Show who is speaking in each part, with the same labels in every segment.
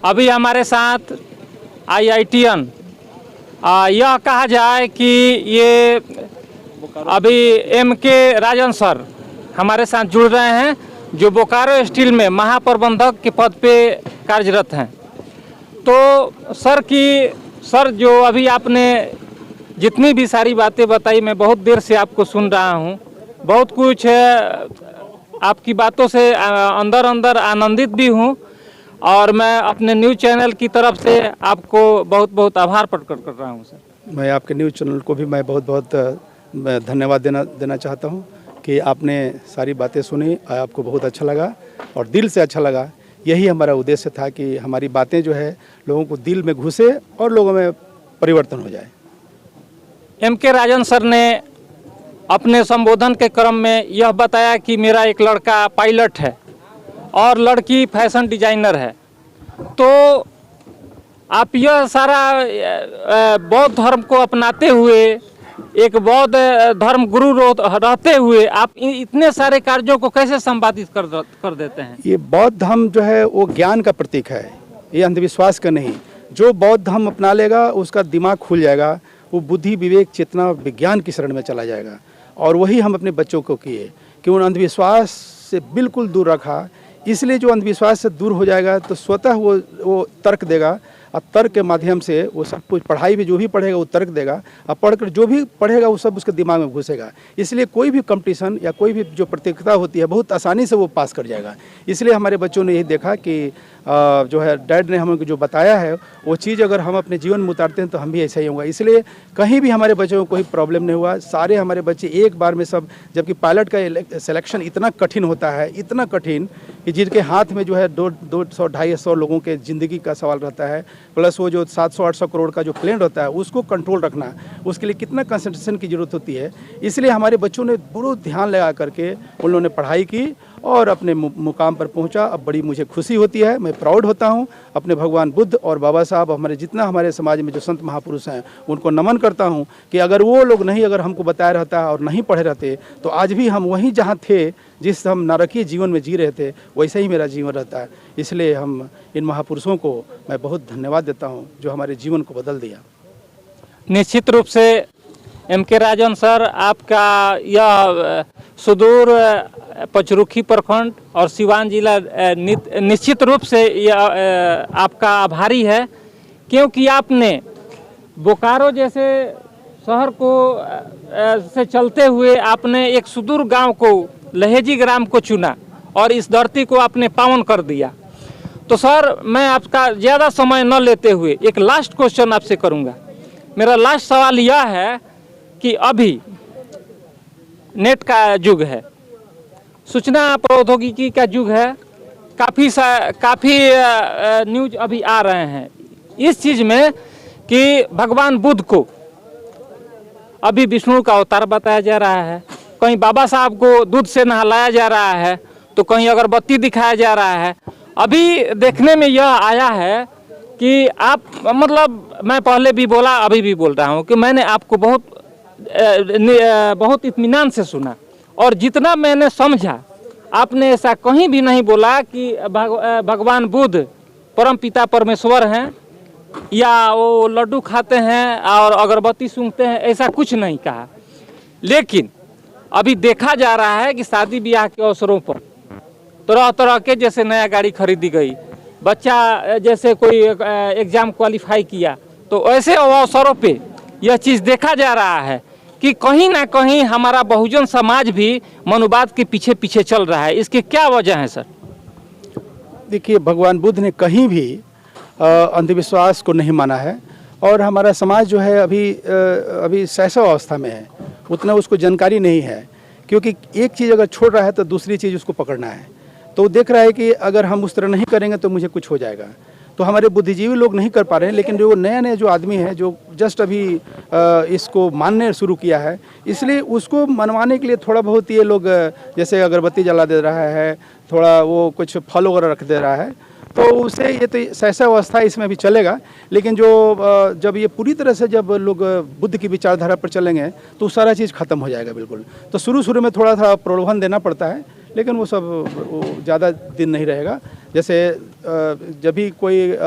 Speaker 1: अभी हमारे साथ IITian यह कहा जाए कि ये अभी MK राजन सर हमारे साथ जुड़ रहे हैं, जो बोकारो स्टील में महाप्रबंधक के पद पे कार्यरत हैं। तो सर जो अभी आपने जितनी भी सारी बातें बताई, मैं बहुत देर से आपको सुन रहा हूँ, बहुत कुछ आपकी बातों से अंदर अंदर आनंदित भी हूँ, और मैं अपने न्यूज़ चैनल की तरफ से आपको बहुत बहुत आभार प्रकट कर रहा हूँ सर।
Speaker 2: मैं आपके न्यूज़ चैनल को भी मैं बहुत बहुत धन्यवाद देना चाहता हूँ कि आपने सारी बातें सुनी, आपको बहुत अच्छा लगा और दिल से अच्छा लगा। यही हमारा उद्देश्य था कि हमारी बातें जो है लोगों को दिल में घुसे और लोगों में परिवर्तन हो जाए।
Speaker 1: MK राजन सर ने अपने संबोधन के क्रम में यह बताया कि मेरा एक लड़का पायलट है और लड़की फैशन डिजाइनर है। तो आप यह सारा बौद्ध धर्म को अपनाते हुए, एक बौद्ध धर्म गुरु रहते हुए आप इतने सारे कार्यों को कैसे संपादित कर देते हैं?
Speaker 2: ये बौद्ध धर्म जो है वो ज्ञान का प्रतीक है, ये अंधविश्वास का नहीं। जो बौद्ध धर्म अपना लेगा उसका दिमाग खुल जाएगा, वो बुद्धि विवेक चेतना विज्ञान की शरण में चला जाएगा। और वही हम अपने बच्चों को किए कि उन अंधविश्वास से बिल्कुल दूर रखा। इसलिए जो अंधविश्वास से दूर हो जाएगा तो स्वतः वो तर्क देगा, और तर्क के माध्यम से वो सब कुछ, पढ़ाई भी जो भी पढ़ेगा वो तर्क देगा, और पढ़कर जो भी पढ़ेगा वो सब उसके दिमाग में घुसेगा। इसलिए कोई भी कंपटीशन या कोई भी जो प्रतियोगिता होती है बहुत आसानी से वो पास कर जाएगा। इसलिए हमारे बच्चों ने यही देखा कि जो है डैड ने हमें जो बताया है वो चीज़ अगर हम अपने जीवन में उतारते हैं तो हम भी ऐसा ही होगा। इसलिए कहीं भी हमारे बच्चों को कोई प्रॉब्लम नहीं हुआ। सारे हमारे बच्चे एक बार में सब, जबकि पायलट का सिलेक्शन इतना कठिन होता है, इतना कठिन कि जिनके हाथ में जो है 200-250 लोगों के ज़िंदगी का सवाल रहता है, प्लस वो जो 700-800 करोड़ का जो प्लेन रहता है उसको कंट्रोल रखना, उसके लिए कितना कंसंट्रेशन की ज़रूरत होती है। इसलिए हमारे बच्चों ने बहुत ध्यान लगा करके उन्होंने पढ़ाई की और अपने मुकाम पर पहुंचा। अब बड़ी मुझे खुशी होती है, मैं प्राउड होता हूं अपने भगवान बुद्ध और बाबा साहब, हमारे समाज में जो संत महापुरुष हैं उनको नमन करता हूं कि अगर वो लोग नहीं, अगर हमको बताया रहता और नहीं पढ़े रहते तो आज भी हम वहीं जहां थे, जिस हम नारकीय जीवन में जी रहे थे, वैसे ही मेरा जीवन रहता है। इसलिए हम इन महापुरुषों को मैं बहुत धन्यवाद देता हूँ जो हमारे जीवन को बदल दिया।
Speaker 1: निश्चित रूप से MK राजन सर, आपका यह सुदूर पचरुखी प्रखंड और सिवान जिला निश्चित रूप से यह आपका आभारी है, क्योंकि आपने बोकारो जैसे शहर को से चलते हुए आपने एक सुदूर गांव को, लहेजी ग्राम को चुना और इस धरती को आपने पावन कर दिया। तो सर, मैं आपका ज़्यादा समय न लेते हुए एक लास्ट क्वेश्चन आपसे करूंगा। मेरा लास्ट सवाल यह है कि अभी नेट का युग है, सूचना प्रौद्योगिकी का युग है, काफ़ी न्यूज अभी आ रहे हैं इस चीज़ में कि भगवान बुद्ध को अभी विष्णु का अवतार बताया जा रहा है, कहीं बाबा साहब को दूध से नहलाया जा रहा है, तो कहीं अगरबत्ती दिखाया जा रहा है। अभी देखने में यह आया है कि आप, मतलब मैं पहले भी बोला, अभी भी बोल रहा हूँ कि मैंने आपको बहुत इत्मीनान से सुना, और जितना मैंने समझा आपने ऐसा कहीं भी नहीं बोला कि भगवान बुद्ध परम पिता परमेश्वर हैं या वो लड्डू खाते हैं और अगरबत्ती सूंघते हैं, ऐसा कुछ नहीं कहा। लेकिन अभी देखा जा रहा है कि शादी ब्याह के अवसरों पर तरह तरह के, जैसे नया गाड़ी खरीदी गई, बच्चा जैसे कोई एग्ज़ाम क्वालिफाई किया, तो ऐसे अवसरों पे यह चीज़ देखा जा रहा है कि कहीं ना कहीं हमारा बहुजन समाज भी मनुवाद के पीछे पीछे चल रहा है। इसकी क्या वजह है सर?
Speaker 2: देखिए, भगवान बुद्ध ने कहीं भी अंधविश्वास को नहीं माना है, और हमारा समाज जो है अभी शैशव अवस्था में है, उतना उसको जानकारी नहीं है। क्योंकि एक चीज़ अगर छोड़ रहा है तो दूसरी चीज़ उसको पकड़ना है, तो वो देख रहा है कि अगर हम उस तरह नहीं करेंगे तो मुझे कुछ हो जाएगा। तो हमारे बुद्धिजीवी लोग नहीं कर पा रहे हैं, लेकिन जो नया जो आदमी है जो जस्ट अभी इसको मानने शुरू किया है, इसलिए उसको मनवाने के लिए थोड़ा बहुत ये लोग जैसे अगरबत्ती जला दे रहा है, थोड़ा वो कुछ फल वगैरह रख दे रहा है, तो उससे ये तो शैशव अवस्था इसमें भी चलेगा। लेकिन जो जब ये पूरी तरह से जब लोग बुद्ध की विचारधारा पर चलेंगे तो सारा चीज़ खत्म हो जाएगा बिल्कुल। तो शुरू में थोड़ा सा प्रलोभन देना पड़ता है, लेकिन वो सब वो ज़्यादा दिन नहीं रहेगा। जैसे जब भी कोई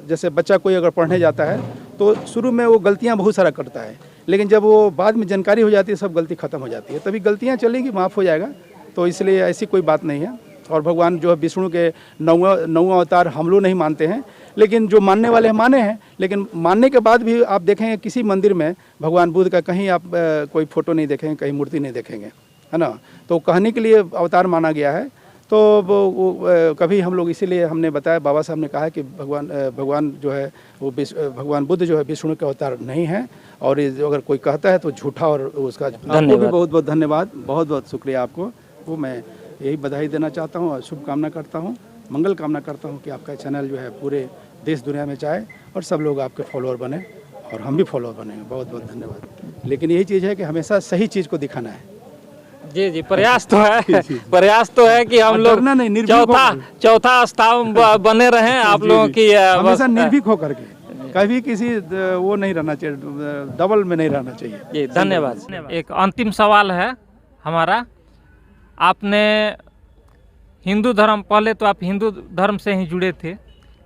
Speaker 2: जैसे बच्चा कोई अगर पढ़ने जाता है तो शुरू में वो गलतियां बहुत सारा करता है, लेकिन जब वो बाद में जानकारी हो जाती है सब गलती ख़त्म हो जाती है, तभी गलतियां चलेंगी, माफ़ हो जाएगा। तो इसलिए ऐसी कोई बात नहीं है। और भगवान जो है विष्णु के नौवां अवतार हम लोग नहीं मानते हैं, लेकिन जो मानने वाले हैं माने हैं। लेकिन मानने के बाद भी आप देखेंगे किसी मंदिर में भगवान बुद्ध का कहीं आप कोई फ़ोटो नहीं देखेंगे, कहीं मूर्ति नहीं देखेंगे, है ना। तो कहने के लिए अवतार माना गया है। तो वो कभी हम लोग इसीलिए हमने बताया, बाबा साहब ने कहा कि भगवान जो है वो भगवान बुद्ध जो है विष्णु के अवतार नहीं है, और अगर कोई कहता है तो झूठा। और उसका आपको भी बहुत बहुत धन्यवाद, बहुत बहुत शुक्रिया आपको। वो मैं यही बधाई देना चाहता हूँ और शुभकामना करता हूँ, मंगल कामना करता हूँ कि आपका चैनल जो है पूरे देश दुनिया में जाए और सब लोग आपके फॉलोअर बने और हम भी फॉलोअर बने। बहुत बहुत धन्यवाद। लेकिन यही चीज़ है कि हमेशा सही चीज़ को दिखाना है।
Speaker 1: जी जी, प्रयास तो है, प्रयास तो है कि हम लोग चौथा स्थान बने रहें आप लोगों की।
Speaker 2: हमेशा निर्भीक होकर के, कभी किसी वो नहीं रहना चाहिए, डबल में नहीं रहना चाहिए।
Speaker 1: जी धन्यवाद। एक अंतिम सवाल है हमारा। आपने हिंदू धर्म, पहले तो आप हिंदू धर्म से ही जुड़े थे,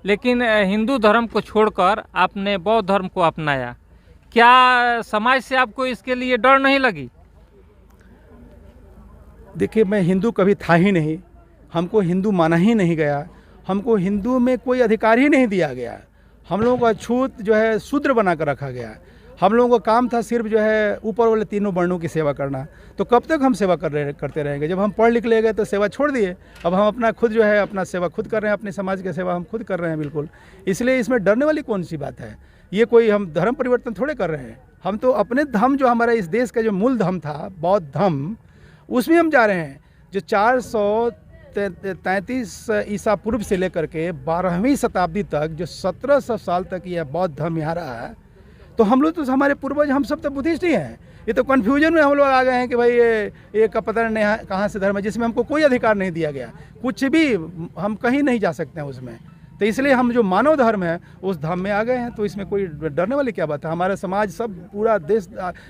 Speaker 1: लेकिन हिंदू धर्म को छोड़कर आपने बौद्ध धर्म को अपनाया। क्या समाज से आपको इसके लिए डर नहीं लगी?
Speaker 2: देखिए, मैं हिंदू कभी था ही नहीं, हमको हिंदू माना ही नहीं गया, हमको हिंदू में कोई अधिकार ही नहीं दिया गया। हम लोगों को अछूत जो है शूद्र बना कर रखा गया। हम लोगों का काम था सिर्फ जो है ऊपर वाले तीनों वर्णों की सेवा करना। तो कब तक हम सेवा करते रहेंगे? जब हम पढ़ लिख ले गए तो सेवा छोड़ दिए। अब हम अपना खुद जो है अपना सेवा खुद कर रहे हैं, अपने समाज की सेवा हम खुद कर रहे हैं बिल्कुल। इसलिए इसमें डरने वाली कौन सी बात है? ये कोई हम धर्म परिवर्तन थोड़े कर रहे हैं। हम तो अपने धर्म, जो हमारा इस देश का जो मूल धर्म था बौद्ध धर्म, उसमें हम जा रहे हैं। जो 433 ईसा पूर्व से लेकर के 12वीं शताब्दी तक, जो 1700 साल तक यह बौद्ध धर्म यहाँ रहा है, तो हम लोग तो हमारे पूर्वज, हम सब तो बुद्धिस्ट ही हैं। ये तो कन्फ्यूजन में हम लोग आ गए हैं कि भाई ये का पता नहीं कहाँ से धर्म है, जिसमें हमको कोई अधिकार नहीं दिया गया, कुछ भी हम कहीं नहीं जा सकते हैं उसमें। तो इसलिए हम जो मानव धर्म है उस धर्म में आ गए हैं। तो इसमें कोई डरने वाली क्या बात है? हमारा समाज सब पूरा देश,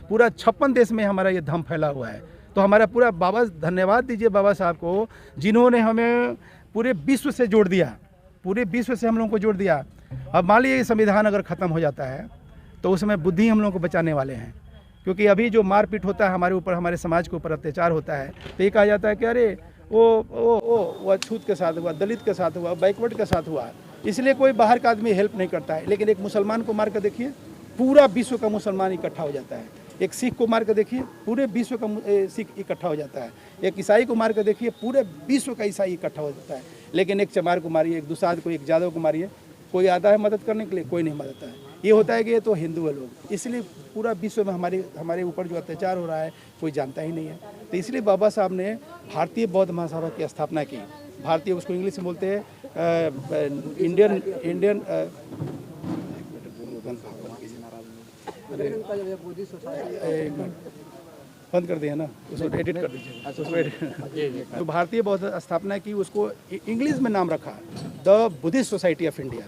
Speaker 2: पूरा 56 देश में हमारा ये धर्म फैला हुआ है। तो हमारा पूरा बाबा, धन्यवाद दीजिए बाबा साहब को, जिन्होंने हमें पूरे विश्व से जोड़ दिया, पूरे विश्व से हम लोगों को जोड़ दिया। अब मान लीजिए संविधान अगर ख़त्म हो जाता है तो उसमें बुद्धि हम लोगों को बचाने वाले हैं। क्योंकि अभी जो मारपीट होता है हमारे ऊपर, हमारे समाज के ऊपर अत्याचार होता है, तो ये कहा जाता है कि अरे वो अछूत के साथ हुआ, दलित के साथ हुआ, बैकवर्ड के साथ हुआ, इसलिए कोई बाहर का आदमी हेल्प नहीं करता है। लेकिन एक मुसलमान को मार कर देखिए, पूरा विश्व का मुसलमान इकट्ठा हो जाता है। एक सिख को मार कर देखिए, पूरे विश्व का सिख इकट्ठा हो जाता है। एक ईसाई को मार कर देखिए, पूरे विश्व का ईसाई इकट्ठा हो जाता है। लेकिन एक चमार को मारिए, एक दुसाध को, एक जादव को मारिए, कोई आता है मदद करने के लिए? कोई नहीं मदद है। ये होता है कि ये तो हिंदू है लोग, इसलिए पूरा विश्व में हमारे ऊपर जो अत्याचार हो रहा है कोई जानता ही नहीं है। तो इसलिए बाबा साहब ने भारतीय बौद्ध महासभा की स्थापना की। भारतीय, उसको इंग्लिश में बोलते हैं इंडियन बंद कर दिया ना, उसको एडिट कर दीजिए। तो भारतीय बौद्ध स्थापना की, उसको इंग्लिश में नाम रखा the Buddhist society of India.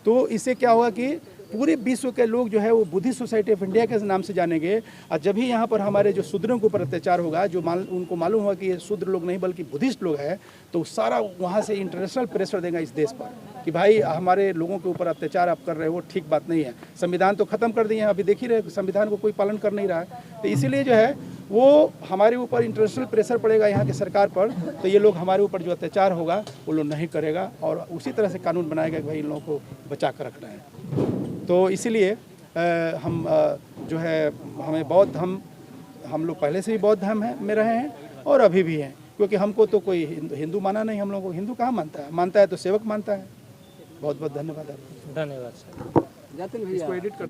Speaker 2: तो इससे क्या हुआ कि पूरे विश्व के लोग जो है वो बुद्धिस्ट सोसाइटी ऑफ इंडिया के नाम से जानेंगे। और जब भी यहाँ पर हमारे जो शूद्रों के ऊपर अत्याचार होगा, जो उनको मालूम हुआ कि ये शूद्र लोग नहीं बल्कि बुद्धिस्ट लोग हैं, तो सारा वहाँ से इंटरनेशनल प्रेशर देगा इस देश पर कि भाई हमारे लोगों के ऊपर अत्याचार आप कर रहे हो, ठीक बात नहीं है। संविधान तो ख़त्म कर दिए हैं, अभी देख ही रहे संविधान को कोई पालन कर नहीं रहा है। तो इसीलिए जो है वो हमारे ऊपर इंटरनेशनल प्रेशर पड़ेगा यहाँ की सरकार पर, तो ये लोग हमारे ऊपर जो अत्याचार होगा वो लोग नहीं करेगा, और उसी तरह से कानून बनाएगा कि भाई इन लोगों को बचा कर रखना है। तो इसीलिए हम जो है हमें बौद्ध धर्म, हम लोग पहले से ही बौद्ध धर्म में रहे हैं और अभी भी हैं। क्योंकि हमको तो कोई हिंदू माना नहीं, हम लोगों को हिंदू कहाँ मानता है तो सेवक मानता है। बहुत बहुत धन्यवाद आपको।
Speaker 1: धन्यवाद सर।
Speaker 2: इसको एडिट कर